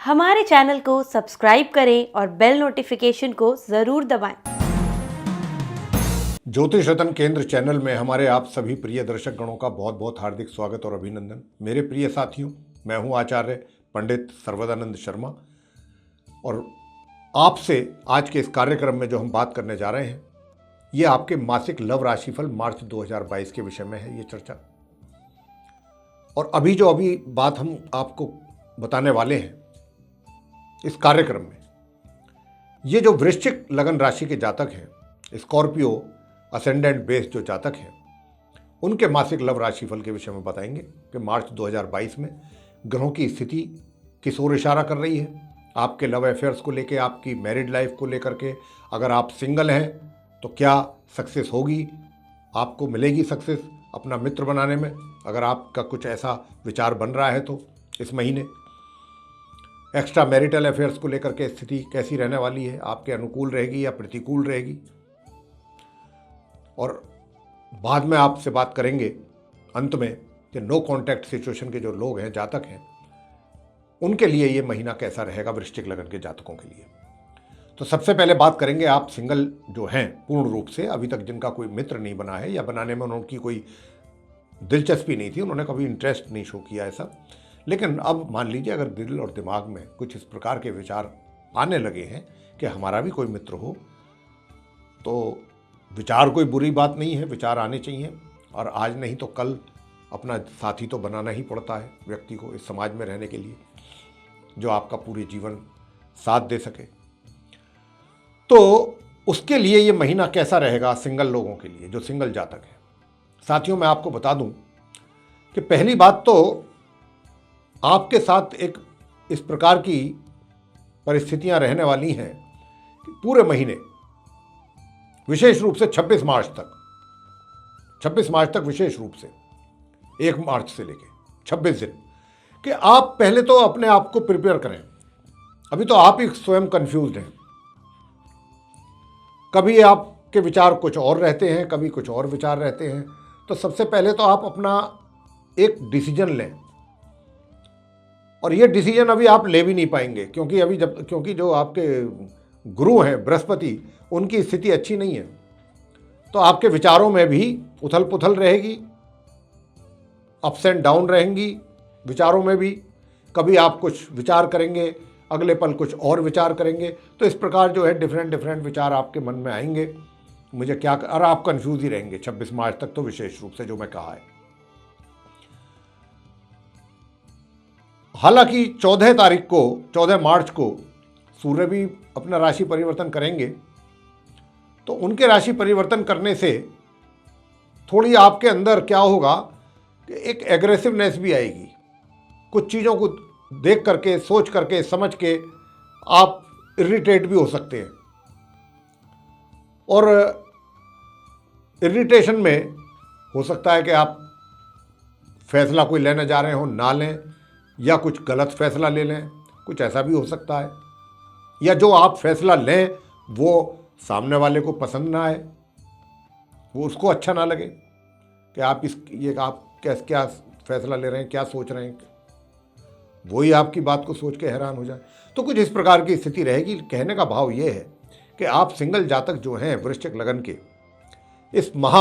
हमारे चैनल को सब्सक्राइब करें और बेल नोटिफिकेशन को ज़रूर दबाएं। ज्योतिष रतन केंद्र चैनल में हमारे आप सभी प्रिय दर्शक गणों का बहुत बहुत हार्दिक स्वागत और अभिनंदन। मेरे प्रिय साथियों, मैं हूं आचार्य पंडित सर्वदानंद शर्मा और आपसे आज के इस कार्यक्रम में जो हम बात करने जा रहे हैं, ये आपके मासिक लव राशिफल मार्च 2022 के विषय में है ये चर्चा। और अभी बात हम आपको बताने वाले हैं इस कार्यक्रम में, ये जो वृश्चिक लगन राशि के जातक हैं, स्कॉर्पियो असेंडेंट बेस जो जातक हैं, उनके मासिक लव राशिफल के विषय में बताएंगे कि मार्च 2022 में ग्रहों की स्थिति किस ओर इशारा कर रही है। आपके लव अफेयर्स को लेकर, आपकी मैरिड लाइफ को लेकर के, अगर आप सिंगल हैं तो क्या सक्सेस होगी, आपको मिलेगी सक्सेस अपना मित्र बनाने में, अगर आपका कुछ ऐसा विचार बन रहा है तो इस महीने एक्स्ट्रा मैरिटल अफेयर्स को लेकर के स्थिति कैसी रहने वाली है, आपके अनुकूल रहेगी या प्रतिकूल रहेगी। और बाद में आपसे बात करेंगे अंत में कि नो कॉन्टैक्ट सिचुएशन के जो लोग हैं, जातक हैं, उनके लिए ये महीना कैसा रहेगा वृश्चिक लगन के जातकों के लिए। तो सबसे पहले बात करेंगे आप सिंगल जो हैं, पूर्ण रूप से अभी तक जिनका कोई मित्र नहीं बना है या बनाने में उनकी कोई दिलचस्पी नहीं थी, उन्होंने कभी इंटरेस्ट नहीं शो किया ऐसा, लेकिन अब मान लीजिए अगर दिल और दिमाग में कुछ इस प्रकार के विचार आने लगे हैं कि हमारा भी कोई मित्र हो, तो विचार कोई बुरी बात नहीं है, विचार आने चाहिए। और आज नहीं तो कल अपना साथी तो बनाना ही पड़ता है व्यक्ति को इस समाज में रहने के लिए, जो आपका पूरे जीवन साथ दे सके। तो उसके लिए ये महीना कैसा रहेगा सिंगल लोगों के लिए, जो सिंगल जातक है। साथियों, मैं आपको बता दूं कि पहली बात तो आपके साथ एक इस प्रकार की परिस्थितियां रहने वाली हैं कि पूरे महीने, विशेष रूप से 26 मार्च तक विशेष रूप से 1 मार्च से लेके 26 दिन, कि आप पहले तो अपने आप को प्रिपेयर करें। अभी तो आप ही स्वयं कंफ्यूज्ड हैं, कभी आपके विचार कुछ और रहते हैं, कभी कुछ और विचार रहते हैं। तो सबसे पहले तो आप अपना एक डिसीजन लें, और ये डिसीजन अभी आप ले भी नहीं पाएंगे क्योंकि जो आपके गुरु हैं बृहस्पति, उनकी स्थिति अच्छी नहीं है। तो आपके विचारों में भी उथल पुथल रहेगी, अप्स एंड डाउन रहेंगी विचारों में भी। कभी आप कुछ विचार करेंगे, अगले पल कुछ और विचार करेंगे। तो इस प्रकार जो है डिफरेंट विचार आपके मन में आएंगे, मुझे क्या, और आप कंफ्यूज ही रहेंगे 26 मार्च तक, तो विशेष रूप से जो मैं कहा है। हालांकि 14 मार्च को सूर्य भी अपना राशि परिवर्तन करेंगे, तो उनके राशि परिवर्तन करने से थोड़ी आपके अंदर क्या होगा कि एक एग्रेसिवनेस भी आएगी। कुछ चीज़ों को देख करके, सोच करके, समझ के आप इरिटेट भी हो सकते हैं, और इरिटेशन में हो सकता है कि आप फैसला कोई लेने जा रहे हो ना लें, या कुछ गलत फैसला ले लें, कुछ ऐसा भी हो सकता है। या जो आप फैसला लें वो सामने वाले को पसंद ना आए, वो उसको अच्छा ना लगे कि आप क्या फैसला ले रहे हैं, क्या सोच रहे हैं, वही आपकी बात को सोच के हैरान हो जाए। तो कुछ इस प्रकार की स्थिति रहेगी। कहने का भाव ये है कि आप सिंगल जातक जो हैं वृश्चिक लगन के, इस माह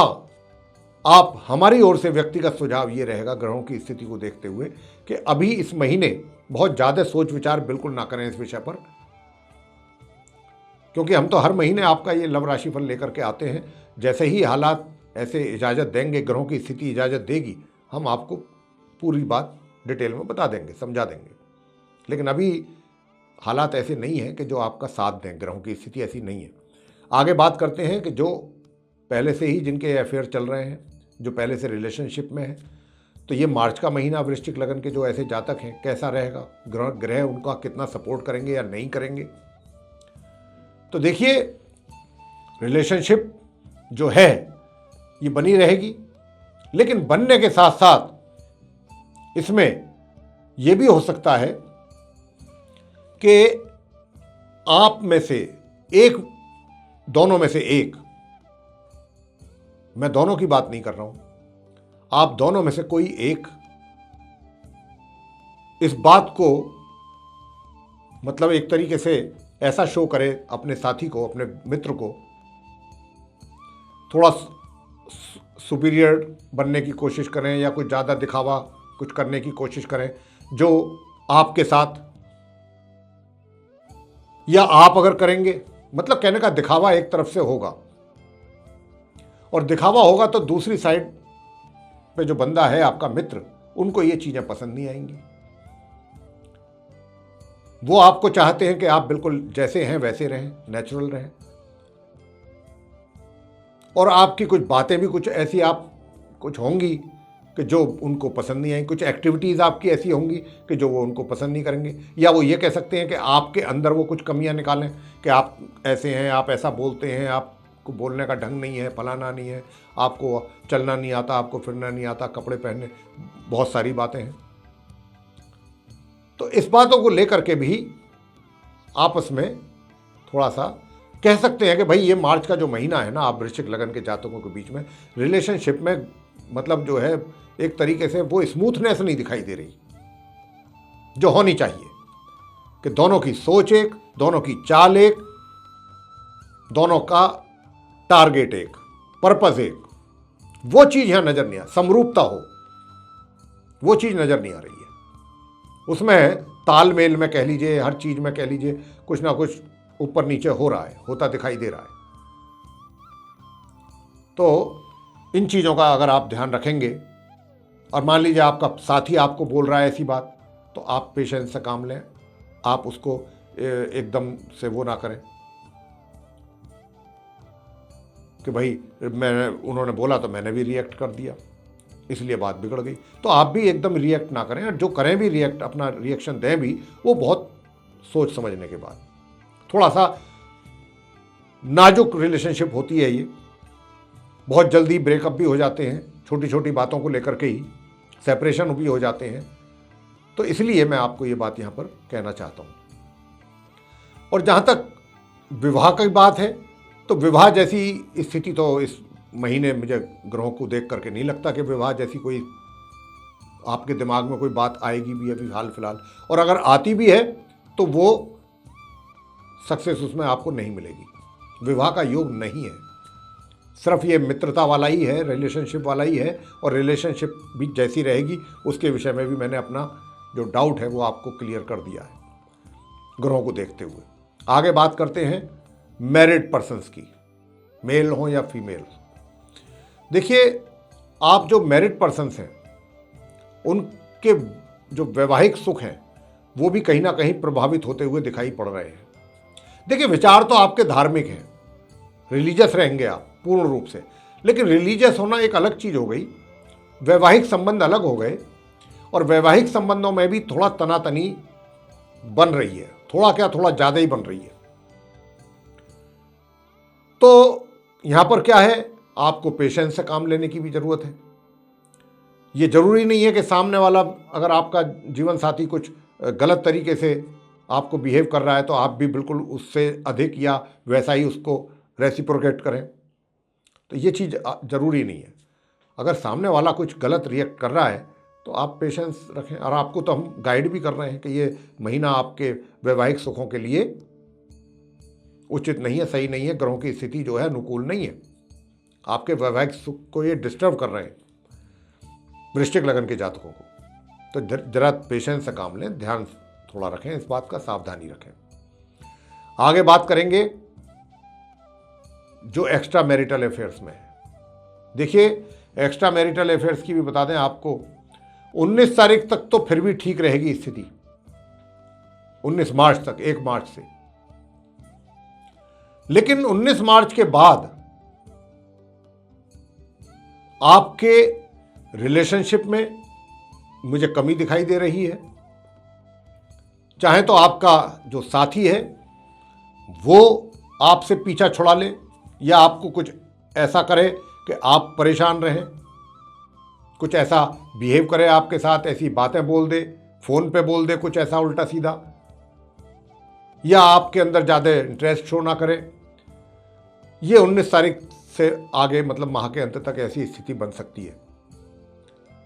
आप, हमारी ओर से व्यक्तिगत सुझाव ये रहेगा ग्रहों की स्थिति को देखते हुए कि अभी इस महीने बहुत ज़्यादा सोच विचार बिल्कुल ना करें इस विषय पर, क्योंकि हम तो हर महीने आपका ये लव राशिफल लेकर के आते हैं। जैसे ही हालात ऐसे इजाज़त देंगे, ग्रहों की स्थिति इजाज़त देगी, हम आपको पूरी बात डिटेल में बता देंगे, समझा देंगे। लेकिन अभी हालात ऐसे नहीं हैं कि जो आपका साथ दें, ग्रहों की स्थिति ऐसी नहीं है। आगे बात करते हैं कि जो पहले से ही जिनके अफेयर चल रहे हैं, जो पहले से रिलेशनशिप में है, तो ये मार्च का महीना वृश्चिक लगन के जो ऐसे जातक हैं कैसा रहेगा, ग्रह उनका कितना सपोर्ट करेंगे या नहीं करेंगे। तो देखिए, रिलेशनशिप जो है ये बनी रहेगी, लेकिन बनने के साथ साथ इसमें यह भी हो सकता है कि आप में से एक, दोनों में से एक, मैं दोनों की बात नहीं कर रहा हूं, आप दोनों में से कोई एक इस बात को मतलब एक तरीके से ऐसा शो करें अपने साथी को, अपने मित्र को, थोड़ा सुपीरियर बनने की कोशिश करें या कुछ ज़्यादा दिखावा कुछ करने की कोशिश करें जो आपके साथ, या आप अगर करेंगे, मतलब कहने का दिखावा एक तरफ से होगा, और दिखावा होगा तो दूसरी साइड पे जो बंदा है आपका मित्र, उनको ये चीज़ें पसंद नहीं आएंगी। वो आपको चाहते हैं कि आप बिल्कुल जैसे हैं वैसे रहें, नेचुरल रहें, और आपकी कुछ बातें भी कुछ ऐसी आप कुछ होंगी कि जो उनको पसंद नहीं आएंगी, कुछ एक्टिविटीज़ आपकी ऐसी होंगी कि जो वो उनको पसंद नहीं करेंगे, या वो ये कह सकते हैं कि आपके अंदर वो कुछ कमियां निकालें कि आप ऐसे हैं, आप ऐसा बोलते हैं, आपको बोलने का ढंग नहीं है, फलाना नहीं है, आपको चलना नहीं आता, आपको फिरना नहीं आता, कपड़े पहनने, बहुत सारी बातें हैं। तो इस बातों को लेकर के भी आपस में थोड़ा सा कह सकते हैं कि भाई ये मार्च का जो महीना है ना, आप वृश्चिक लगन के जातकों के बीच में रिलेशनशिप में मतलब जो है एक तरीके से वो स्मूथनेस नहीं दिखाई दे रही जो होनी चाहिए, कि दोनों की सोच एक, दोनों की चाल एक, दोनों का टारगेट एक, पर्पस एक, वो चीज़ यहाँ नज़र नहीं आ, समरूपता हो, वो चीज़ नज़र नहीं आ रही है। उसमें तालमेल में कह लीजिए, हर चीज़ में कह लीजिए, कुछ ना कुछ ऊपर नीचे हो रहा है, होता दिखाई दे रहा है। तो इन चीज़ों का अगर आप ध्यान रखेंगे, और मान लीजिए आपका साथी आपको बोल रहा है ऐसी बात, तो आप पेशेंस से काम लें, आप उसको एकदम से वो ना करें कि भाई उन्होंने बोला तो मैंने भी रिएक्ट कर दिया, इसलिए बात बिगड़ गई। तो आप भी एकदम रिएक्ट ना करें, और जो करें भी रिएक्ट, अपना रिएक्शन दें भी, वो बहुत सोच समझने के बाद। थोड़ा सा नाजुक रिलेशनशिप होती है ये, बहुत जल्दी ब्रेकअप भी हो जाते हैं, छोटी छोटी बातों को लेकर के ही सेपरेशन भी हो जाते हैं। तो इसलिए मैं आपको ये बात यहाँ पर कहना चाहता हूँ। और जहाँ तक विवाह की बात है, तो विवाह जैसी स्थिति तो इस महीने मुझे ग्रहों को देख करके नहीं लगता कि विवाह जैसी कोई आपके दिमाग में कोई बात आएगी भी अभी हाल फिलहाल, और अगर आती भी है तो वो सक्सेस उसमें आपको नहीं मिलेगी। विवाह का योग नहीं है, सिर्फ ये मित्रता वाला ही है, रिलेशनशिप वाला ही है, और रिलेशनशिप भी जैसी रहेगी उसके विषय में भी मैंने अपना जो डाउट है वो आपको क्लियर कर दिया है ग्रहों को देखते हुए। आगे बात करते हैं मैरिड पर्सन्स की, मेल हो या फीमेल। देखिए, आप जो मैरिड पर्सन्स हैं उनके जो वैवाहिक सुख हैं वो भी कहीं ना कहीं प्रभावित होते हुए दिखाई पड़ रहे हैं। देखिए, विचार तो आपके धार्मिक हैं, रिलीजियस रहेंगे आप पूर्ण रूप से, लेकिन रिलीजियस होना एक अलग चीज़ हो गई, वैवाहिक संबंध अलग हो गए, और वैवाहिक संबंधों में भी थोड़ा तनातनी बन रही है, थोड़ा क्या थोड़ा ज़्यादा ही बन रही है। तो यहाँ पर क्या है, आपको पेशेंस से काम लेने की भी ज़रूरत है। ये ज़रूरी नहीं है कि सामने वाला, अगर आपका जीवन साथी कुछ गलत तरीके से आपको बिहेव कर रहा है तो आप भी बिल्कुल उससे अधिक या वैसा ही उसको रेसिप्रोकेट करें, तो ये चीज़ ज़रूरी नहीं है। अगर सामने वाला कुछ गलत रिएक्ट कर रहा है तो आप पेशेंस रखें, और आपको तो हम गाइड भी कर रहे हैं कि ये महीना आपके वैवाहिक सुखों के लिए उचित नहीं है, सही नहीं है, ग्रहों की स्थिति जो है अनुकूल नहीं है, आपके वैवाहिक सुख को ये डिस्टर्ब कर रहे हैं वृश्चिक लगन के जातकों को। तो जरा पेशेंस से काम लें, ध्यान थोड़ा रखें, इस बात का सावधानी रखें। आगे बात करेंगे जो एक्स्ट्रा मैरिटल अफेयर्स में है। देखिए, एक्स्ट्रा मैरिटल अफेयर्स की भी बता दें आपको, 19 तारीख तक तो फिर भी ठीक रहेगी स्थिति, 19 मार्च तक, 1 मार्च से। लेकिन 19 मार्च के बाद आपके रिलेशनशिप में मुझे कमी दिखाई दे रही है। चाहे तो आपका जो साथी है वो आपसे पीछा छुड़ा ले, या आपको कुछ ऐसा करे कि आप परेशान रहें, कुछ ऐसा बिहेव करे आपके साथ, ऐसी बातें बोल दे, फ़ोन पे बोल दे कुछ ऐसा उल्टा सीधा, या आपके अंदर ज़्यादा इंटरेस्ट शो ना करे। ये 19 तारीख से आगे, मतलब माह के अंत तक ऐसी स्थिति बन सकती है।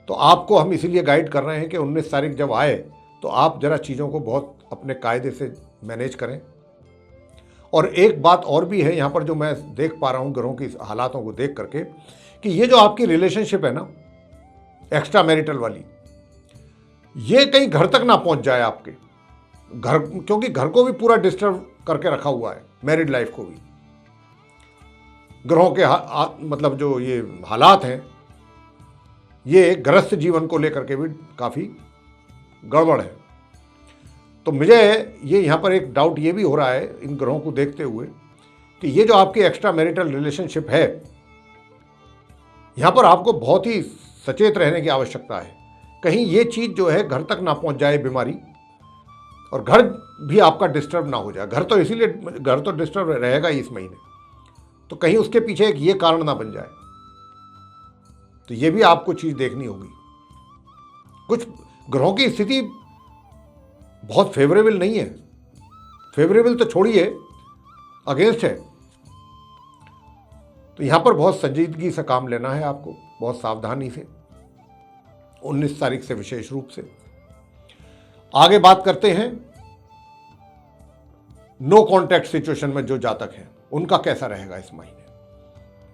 तो आपको हम इसीलिए गाइड कर रहे हैं कि 19 तारीख जब आए तो तो आप ज़रा चीज़ों को बहुत अपने कायदे से मैनेज करें। और एक बात और भी है यहाँ पर जो मैं देख पा रहा हूँ ग्रहों की हालातों को देख करके, कि ये जो आपकी रिलेशनशिप है ना एक्स्ट्रा मैरिटल वाली, ये कहीं घर तक ना पहुँच जाए आपके घर, क्योंकि घर को भी पूरा डिस्टर्ब करके रखा हुआ है, मैरिड लाइफ को भी। ग्रहों के मतलब जो ये हालात हैं ये गृहस्थ जीवन को लेकर के भी काफ़ी गड़बड़ है। तो मुझे ये यहाँ पर एक डाउट ये भी हो रहा है इन ग्रहों को देखते हुए कि ये जो आपकी एक्स्ट्रा मैरिटल रिलेशनशिप है, यहाँ पर आपको बहुत ही सचेत रहने की आवश्यकता है। कहीं ये चीज़ जो है घर तक ना पहुँच जाए बीमारी, और घर भी आपका डिस्टर्ब ना हो जाए। घर तो इसीलिए घर तो डिस्टर्ब रहेगा ही इस महीने, तो कहीं उसके पीछे एक ये कारण ना बन जाए। तो ये भी आपको चीज़ देखनी होगी। कुछ ग्रहों की स्थिति बहुत फेवरेबल नहीं है, फेवरेबल तो छोड़िए, अगेंस्ट है। तो यहाँ पर बहुत संजीदगी से काम लेना है आपको, बहुत सावधानी से, 19 तारीख से विशेष रूप से। आगे बात करते हैं नो कॉन्टैक्ट सिचुएशन में जो जातक हैं उनका कैसा रहेगा इस महीने,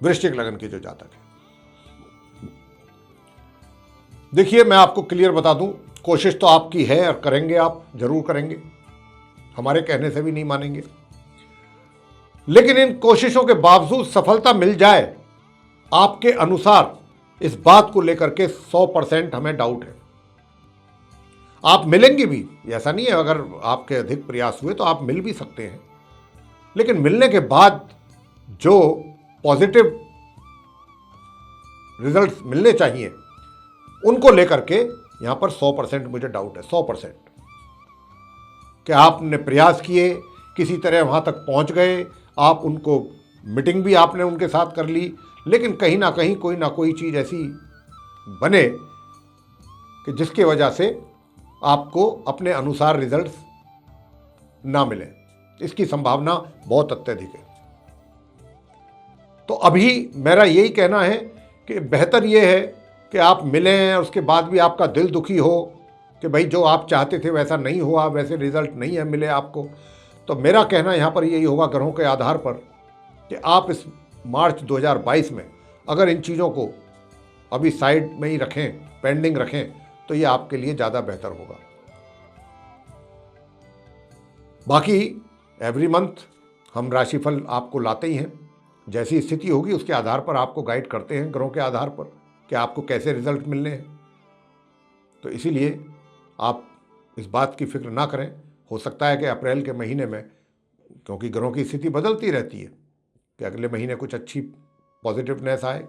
वृश्चिक लगन के जो जातक हैं। देखिए मैं आपको क्लियर बता दूं, कोशिश तो आपकी है और करेंगे, आप जरूर करेंगे, हमारे कहने से भी नहीं मानेंगे। लेकिन इन कोशिशों के बावजूद सफलता मिल जाए आपके अनुसार, इस बात को लेकर के 100% हमें डाउट है। आप मिलेंगे भी, ऐसा नहीं है, अगर आपके अधिक प्रयास हुए तो आप मिल भी सकते हैं, लेकिन मिलने के बाद जो पॉजिटिव रिजल्ट्स मिलने चाहिए उनको लेकर के यहां पर 100% मुझे डाउट है। 100% कि आपने प्रयास किए, किसी तरह वहां तक पहुंच गए, आप उनको मीटिंग भी आपने उनके साथ कर ली, लेकिन कहीं ना कहीं कोई ना कोई चीज़ ऐसी बने कि जिसकी वजह से आपको अपने अनुसार रिजल्ट्स ना मिले। इसकी संभावना बहुत अत्यधिक है। तो अभी मेरा यही कहना है कि बेहतर ये है कि आप मिलें, उसके बाद भी आपका दिल दुखी हो कि भाई जो आप चाहते थे वैसा नहीं हुआ, वैसे रिजल्ट नहीं है मिले आपको। तो मेरा कहना यहाँ पर यही होगा ग्रहों के आधार पर कि आप इस मार्च 2022 में अगर इन चीज़ों को अभी साइड में ही रखें, पेंडिंग रखें, तो ये आपके लिए ज़्यादा बेहतर होगा। बाकी एवरी मंथ हम राशिफल आपको लाते ही हैं, जैसी स्थिति होगी उसके आधार पर आपको गाइड करते हैं ग्रहों के आधार पर कि आपको कैसे रिजल्ट मिलने हैं। तो इसीलिए आप इस बात की फिक्र ना करें। हो सकता है कि अप्रैल के महीने में, क्योंकि ग्रहों की स्थिति बदलती रहती है, कि अगले महीने कुछ अच्छी पॉजिटिवनेस आए,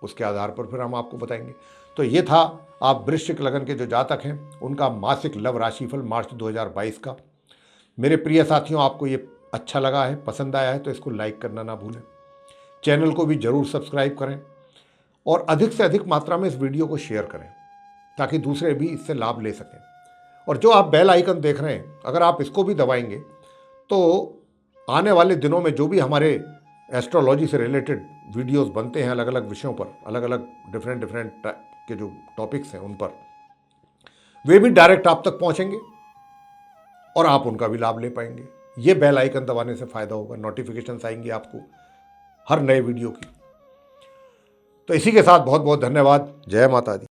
उसके आधार पर फिर हम आपको बताएंगे। तो ये था आप वृश्चिक लगन के जो जातक हैं उनका मासिक लव राशिफल मार्च 2022 का। मेरे प्रिय साथियों, आपको ये अच्छा लगा है, पसंद आया है तो इसको लाइक करना ना भूलें, चैनल को भी ज़रूर सब्सक्राइब करें और अधिक से अधिक मात्रा में इस वीडियो को शेयर करें ताकि दूसरे भी इससे लाभ ले सकें। और जो आप बेल आइकन देख रहे हैं, अगर आप इसको भी दबाएंगे तो आने वाले दिनों में जो भी हमारे एस्ट्रोलॉजी से रिलेटेड वीडियोस बनते हैं अलग अलग विषयों पर, अलग अलग डिफरेंट के जो टॉपिक्स हैं उन पर, वे भी डायरेक्ट आप तक पहुंचेंगे और आप उनका भी लाभ ले पाएंगे। ये बेल आइकन दबाने से फ़ायदा होगा, नोटिफिकेशंस आएंगी आपको हर नए वीडियो की। तो इसी के साथ बहुत बहुत धन्यवाद। जय माता दी।